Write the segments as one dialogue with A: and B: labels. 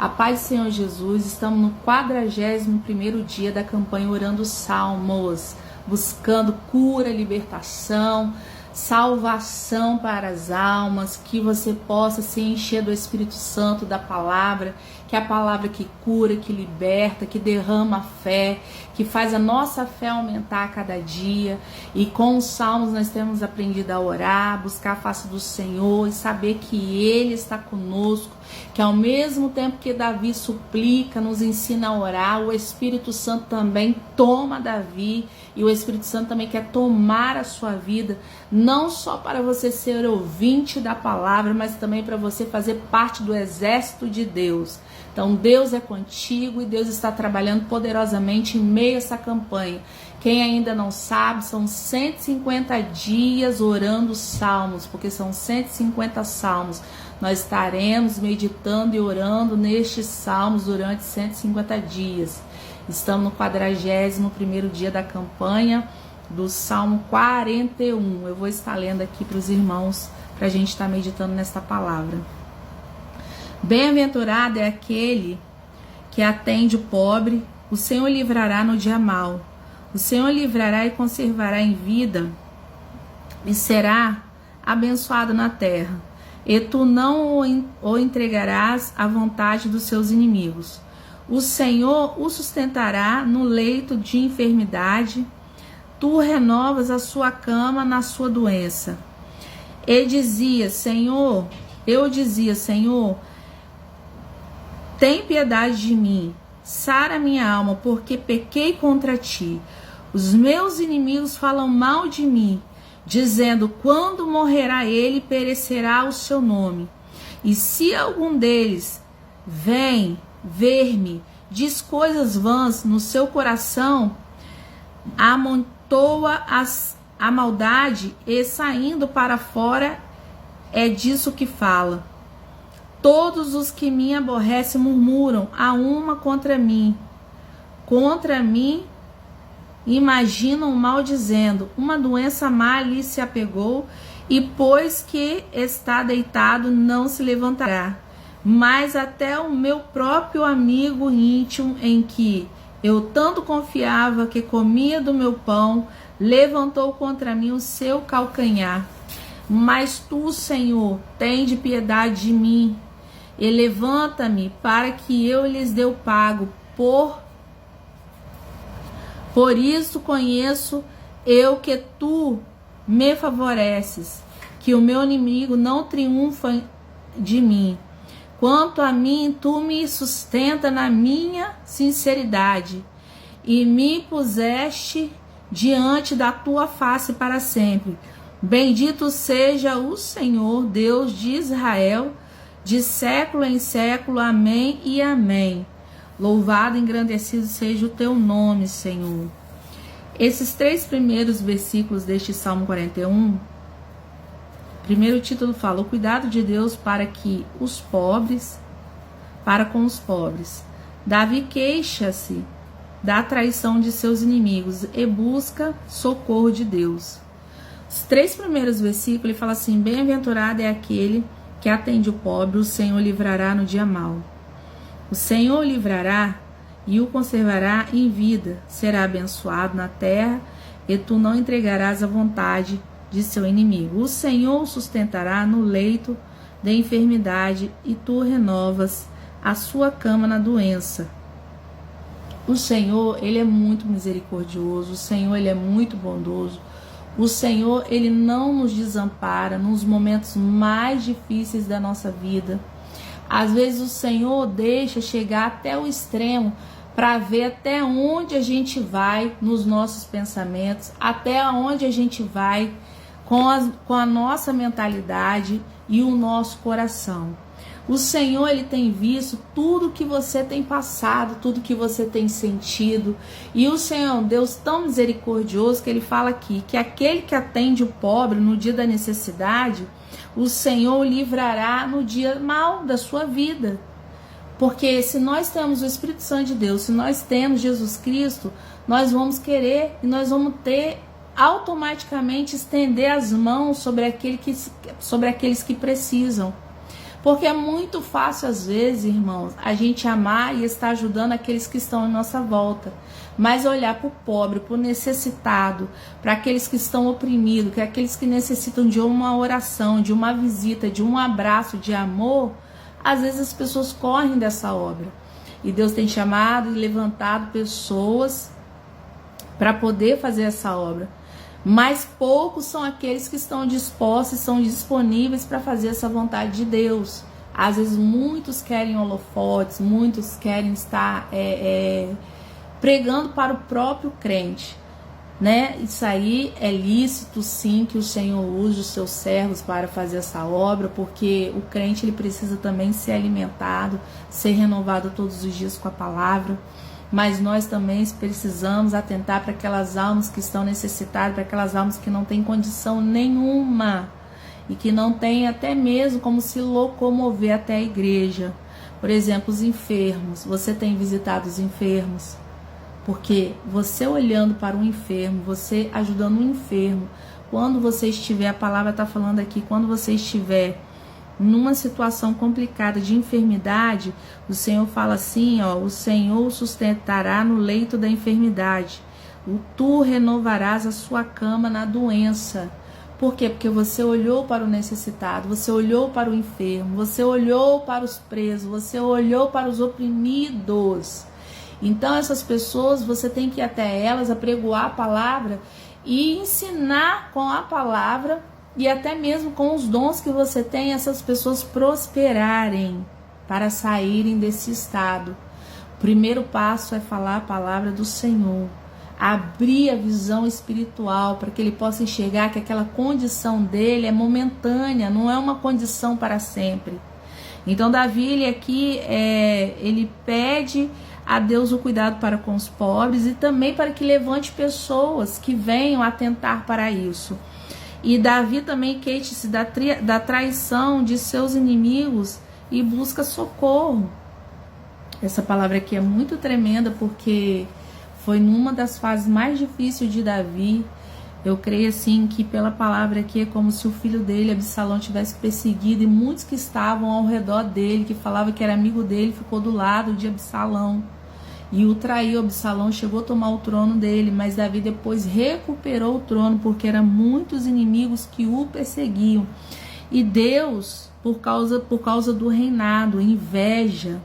A: A paz do Senhor Jesus, estamos no 41º dia da campanha Orando Salmos, buscando cura, libertação, salvação para as almas, que você possa se encher do Espírito Santo, da palavra, que é a palavra que cura, que liberta, que derrama fé, que faz a nossa fé aumentar a cada dia. E com os salmos nós temos aprendido a orar, buscar a face do Senhor e saber que Ele está conosco, que ao mesmo tempo que Davi suplica, nos ensina a orar, o Espírito Santo também toma Davi, e o Espírito Santo também quer tomar a sua vida, não só para você ser ouvinte da palavra, mas também para você fazer parte do exército de Deus. Então Deus é contigo e Deus está trabalhando poderosamente em meio a essa campanha. Quem ainda não sabe, são 150 dias orando salmos, porque são 150 salmos. Nós estaremos meditando e orando nestes salmos durante 150 dias. Estamos no 41º dia da campanha do Salmo 41. Eu vou estar lendo aqui para os irmãos, para a gente estar meditando nesta palavra. Bem-aventurado é aquele que atende o pobre, o Senhor livrará no dia mau. O Senhor livrará e conservará em vida, e será abençoado na terra. E tu não o entregarás à vontade dos seus inimigos. O Senhor o sustentará no leito de enfermidade, tu renovas a sua cama na sua doença. Eu dizia, Senhor, tem piedade de mim, sara minha alma, porque pequei contra ti. Os meus inimigos falam mal de mim, dizendo, quando morrerá ele, perecerá o seu nome. E se algum deles vem ver-me, diz coisas vãs no seu coração, amontoa a maldade e saindo para fora é disso que fala. Todos os que me aborrecem murmuram a uma contra mim imaginam o mal dizendo, uma doença má lhe se apegou, e pois que está deitado não se levantará. Mas até o meu próprio amigo íntimo, em que eu tanto confiava que comia do meu pão, levantou contra mim o seu calcanhar. Mas tu, Senhor, tende piedade de mim, e levanta-me para que eu lhes dê o pago. Por isso conheço eu que tu me favoreces, que o meu inimigo não triunfa de mim. Quanto a mim, tu me sustenta na minha sinceridade, e me puseste diante da tua face para sempre. Bendito seja o Senhor, Deus de Israel, de século em século. Amém e amém. Louvado e engrandecido seja o teu nome, Senhor. Esses 3 primeiros versículos deste Salmo 41, primeiro título fala, o cuidado de Deus para com os pobres. Davi queixa-se da traição de seus inimigos e busca socorro de Deus. Os 3 primeiros versículos ele fala assim, bem-aventurado é aquele que atende o pobre, o Senhor livrará no dia mau. O Senhor o livrará e o conservará em vida, será abençoado na terra, e tu não entregarás à vontade de seu inimigo. O Senhor o sustentará no leito de enfermidade, e tu renovas a sua cama na doença. O Senhor, ele é muito misericordioso, o Senhor, ele é muito bondoso. O Senhor, ele não nos desampara nos momentos mais difíceis da nossa vida. Às vezes o Senhor deixa chegar até o extremo para ver até onde a gente vai nos nossos pensamentos, até onde a gente vai com a nossa mentalidade e o nosso coração. O Senhor, ele tem visto tudo que você tem passado, tudo que você tem sentido. E o Senhor é um Deus tão misericordioso que ele fala aqui, que aquele que atende o pobre no dia da necessidade, o Senhor o livrará no dia mau da sua vida. Porque se nós temos o Espírito Santo de Deus, se nós temos Jesus Cristo, nós vamos querer e nós vamos ter automaticamente estender as mãos sobre aqueles que precisam. Porque é muito fácil, às vezes, irmãos, a gente amar e estar ajudando aqueles que estão à nossa volta. Mas olhar para o pobre, para o necessitado, para aqueles que estão oprimidos, que é aqueles que necessitam de uma oração, de uma visita, de um abraço, de amor, às vezes as pessoas correm dessa obra. E Deus tem chamado e levantado pessoas para poder fazer essa obra. Mas poucos são aqueles que estão dispostos, são disponíveis para fazer essa vontade de Deus. Às vezes muitos querem holofotes, muitos querem estar pregando para o próprio crente, né? Isso aí é lícito, sim, que o Senhor use os seus servos para fazer essa obra, porque o crente ele precisa também ser alimentado, ser renovado todos os dias com a palavra. Mas nós também precisamos atentar para aquelas almas que estão necessitadas, para aquelas almas que não têm condição nenhuma e que não têm até mesmo como se locomover até a igreja. Por exemplo, os enfermos. Você tem visitado os enfermos? Porque você olhando para um enfermo, você ajudando um enfermo, quando você estiver, a palavra está falando aqui, quando você estiver numa situação complicada de enfermidade, o Senhor fala assim, ó, o Senhor o sustentará no leito da enfermidade, tu renovarás a sua cama na doença. Por quê? Porque você olhou para o necessitado, você olhou para o enfermo, você olhou para os presos, você olhou para os oprimidos. Então essas pessoas, você tem que ir até elas, apregoar a palavra e ensinar com a palavra e até mesmo com os dons que você tem, essas pessoas prosperarem para saírem desse estado. O primeiro passo é falar a palavra do Senhor, abrir a visão espiritual para que ele possa enxergar que aquela condição dele é momentânea, não é uma condição para sempre. Então Davi, ele aqui, ele pede a Deus o cuidado para com os pobres e também para que levante pessoas que venham atentar para isso. E Davi também queixa-se da traição de seus inimigos e busca socorro. Essa palavra aqui é muito tremenda porque foi numa das fases mais difíceis de Davi. Eu creio assim que pela palavra aqui é como se o filho dele, Absalão, tivesse perseguido e muitos que estavam ao redor dele, que falavam que era amigo dele, ficou do lado de Absalão. E o traiu, Absalão chegou a tomar o trono dele, mas Davi depois recuperou o trono, porque eram muitos inimigos que o perseguiam. E Deus, por causa do reinado, inveja,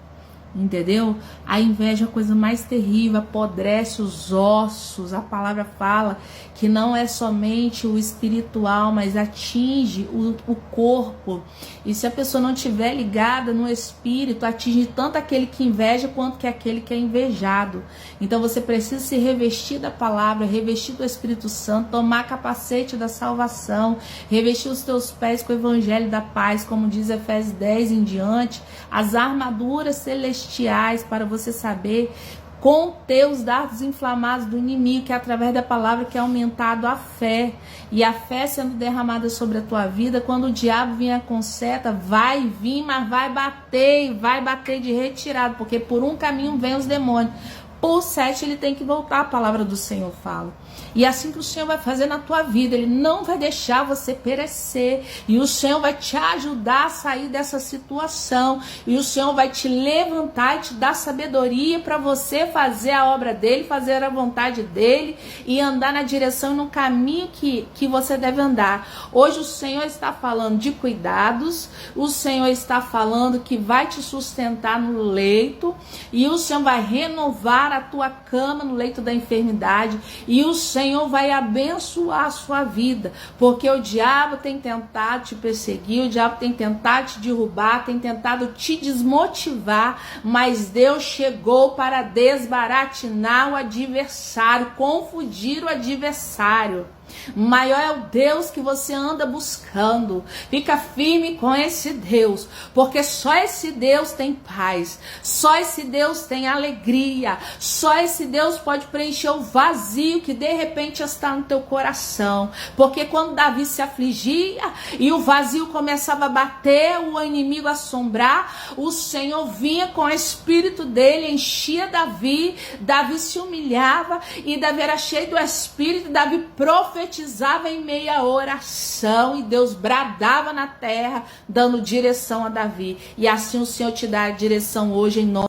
A: entendeu? A inveja é a coisa mais terrível, apodrece os ossos. A palavra fala que não é somente o espiritual, mas atinge o corpo. E se a pessoa não estiver ligada no espírito, atinge tanto aquele que inveja quanto que aquele que é invejado. Então você precisa se revestir da palavra, revestir do Espírito Santo, tomar capacete da salvação, revestir os teus pés com o evangelho da paz, como diz Efésios 10 em diante, as armaduras celestiais para você saber conter os dardos inflamados do inimigo, que é através da palavra que é aumentado a fé. E a fé sendo derramada sobre a tua vida, quando o diabo vier com seta, vai vir, mas vai bater, e vai bater de retirado, porque por um caminho vem os demônios. Por 7 ele tem que voltar, a palavra do Senhor fala. E é assim que o Senhor vai fazer na tua vida. Ele não vai deixar você perecer. E o Senhor vai te ajudar a sair dessa situação. E o Senhor vai te levantar e te dar sabedoria para você fazer a obra dele, fazer a vontade dele e andar na direção e no caminho que você deve andar. Hoje o Senhor está falando de cuidados. O Senhor está falando que vai te sustentar no leito. E o Senhor vai renovar a tua cama no leito da enfermidade. E o Senhor vai abençoar a sua vida, porque o diabo tem tentado te perseguir, o diabo tem tentado te derrubar, tem tentado te desmotivar, mas Deus chegou para desbaratinar o adversário, confundir o adversário. Maior é o Deus que você anda buscando. Fica firme com esse Deus, porque só esse Deus tem paz, só esse Deus tem alegria, só esse Deus pode preencher o vazio que de repente está no teu coração. Porque quando Davi se afligia e o vazio começava a bater, o inimigo a assombrar, o Senhor vinha com o espírito dele, enchia Davi se humilhava e Davi era cheio do espírito, Davi profetizava profetizava em meia oração e Deus bradava na terra, dando direção a Davi. E assim o Senhor te dá a direção hoje em nome